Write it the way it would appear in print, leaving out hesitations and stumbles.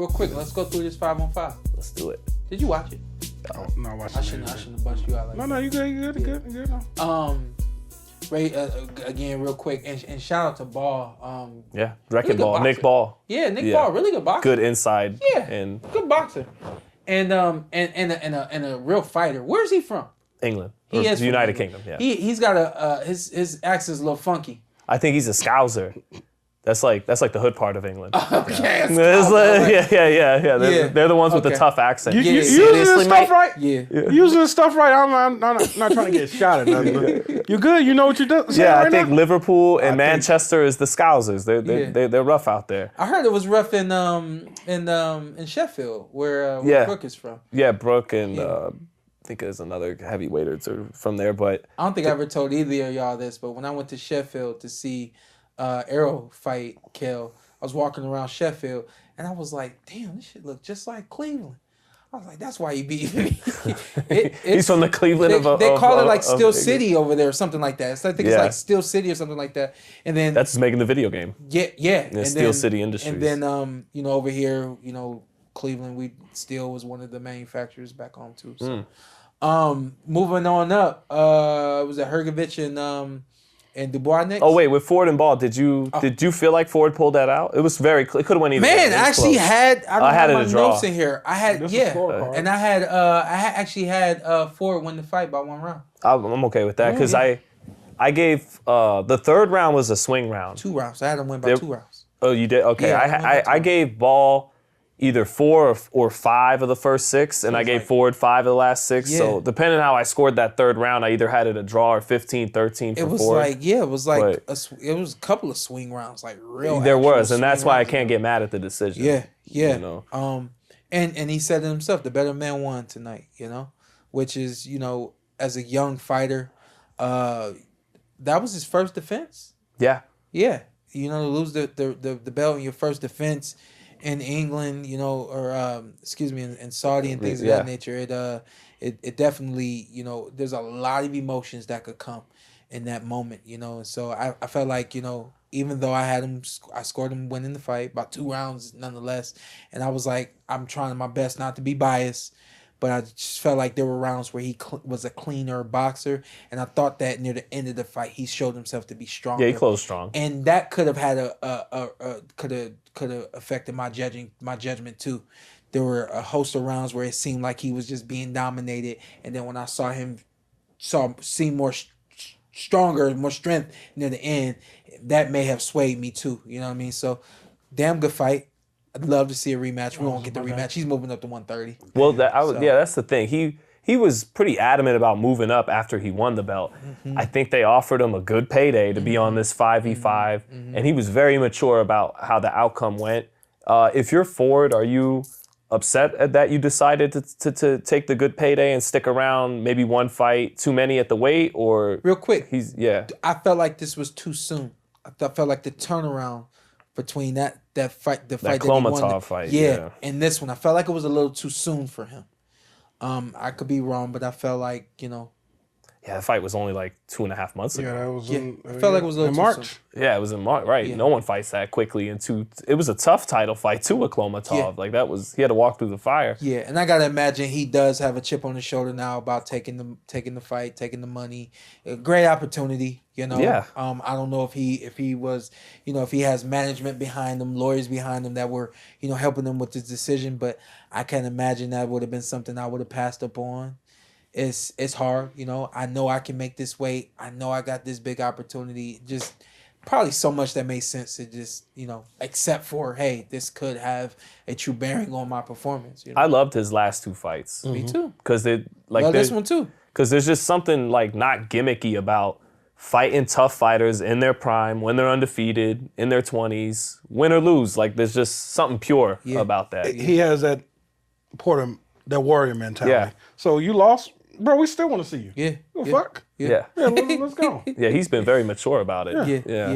real quick, let's go through this 5-on-5. Let's do it. Did you watch it? No, I watched I shouldn't have bust you out like that. No, you good. No. Ray, again, real quick, and shout out to Ball. Yeah, Wrecking really Ball, Nick Ball. Yeah, Nick Ball, really good boxer. Good inside. Yeah, and good boxer, and a real fighter. Where's he from? England. He is the United Kingdom. Yeah. He's got his accent's a little funky. I think he's a Scouser. That's like the hood part of England. Okay. Yeah. They're the ones with the tough accent. You using this stuff right? Yeah. Using this stuff right. I'm not trying to get shot at nothing. You good? You know what you do? Yeah, right I think now? Liverpool and Manchester is the Scousers. They're rough out there. I heard it was rough in Sheffield, where Brooke is from. Yeah, Brooke and I think there's another heavyweight from there, but I don't think I ever told either of y'all this, but when I went to Sheffield to see Arrow fight Kel, I was walking around Sheffield and I was like, damn, this shit look just like Cleveland. I was like, that's why he beat me. He's from the Cleveland they call it like Steel City over there or something like that. So I think it's like Steel City or something like that. And then that's just making the video game. Yeah. And Steel City Industries. And then over here, Cleveland, steel was one of the manufacturers back home too. So moving on up, was it Hrgovic and Dubois next? Oh wait, with Ford and Ball, did you feel like Ford pulled that out? It was it could have went either way. Man, I actually had I had my notes in here. I had and I actually had Ford win the fight by 1 round. I'm okay with that because I gave the third round was a swing round. 2 rounds. I had him win by 2 rounds. Oh, you did? Okay. Yeah, I gave Ball either 4 or 5 of the first 6, and I gave Ford 5 of the last 6. Yeah. So depending on how I scored that third round, I either had it a draw or 15-13 for It was Ford. it was like it was a couple of swing rounds, like real. There was, and that's why I rounds. can't get mad at the decision. Yeah. And he said it himself, the better man won tonight. Which is as a young fighter, that was his first defense. Yeah. Yeah. To lose the belt in your first defense in England, in Saudi and things of that nature, it definitely, there's a lot of emotions that could come in that moment, and so I felt like, even though I scored him winning the fight by 2 rounds nonetheless, and I was like, I'm trying my best not to be biased, but I just felt like there were rounds where he was a cleaner boxer, and I thought that near the end of the fight he showed himself to be stronger. Yeah, he closed strong, and that could have had could have affected my judgment too. There were a host of rounds where it seemed like he was just being dominated, and then when I saw him see more stronger, more strength near the end, that may have swayed me too. You know what I mean? So, damn good fight. I'd love to see a rematch. We won't get the rematch. He's moving up to 130. Well, that's the thing. He was pretty adamant about moving up after he won the belt. Mm-hmm. I think they offered him a good payday to be on this 5v5, and he was very mature about how the outcome went. If you're Ford, are you upset at that you decided to take the good payday and stick around maybe one fight too many at the weight? Or real quick, I felt like this was too soon. I felt like the turnaround between that fight, the fight that he won, fight, and this one, I felt like it was a little too soon for him. I could be wrong, but I felt like Yeah, the fight was only like 2.5 months ago. Yeah, that was I felt like it was a little in too March. soon. Yeah, it was in March, right? Yeah. No one fights that quickly. It was a tough title fight too with Klomatov. Yeah. Like he had to walk through the fire. Yeah, and I gotta imagine he does have a chip on his shoulder now about taking the fight, taking the money. A great opportunity, Yeah. I don't know if he was, if he has management behind him, lawyers behind him that were, helping him with this decision. But I can't imagine that would have been something I would have passed up on. It's hard, I know I can make this weight. I know I got this big opportunity. Just probably so much that makes sense to just, except for, hey, this could have a true bearing on my performance. I loved his last 2 fights. Me too. Because this one too. Because there's just something like not gimmicky about fighting tough fighters in their prime, when they're undefeated, in their 20s, win or lose. Like there's just something pure about that. He has that Porter, that warrior mentality. Yeah. So you lost, bro. We still want to see you. Yeah. Fuck. Yeah. Yeah. Let's go. Yeah, he's been very mature about it. Yeah.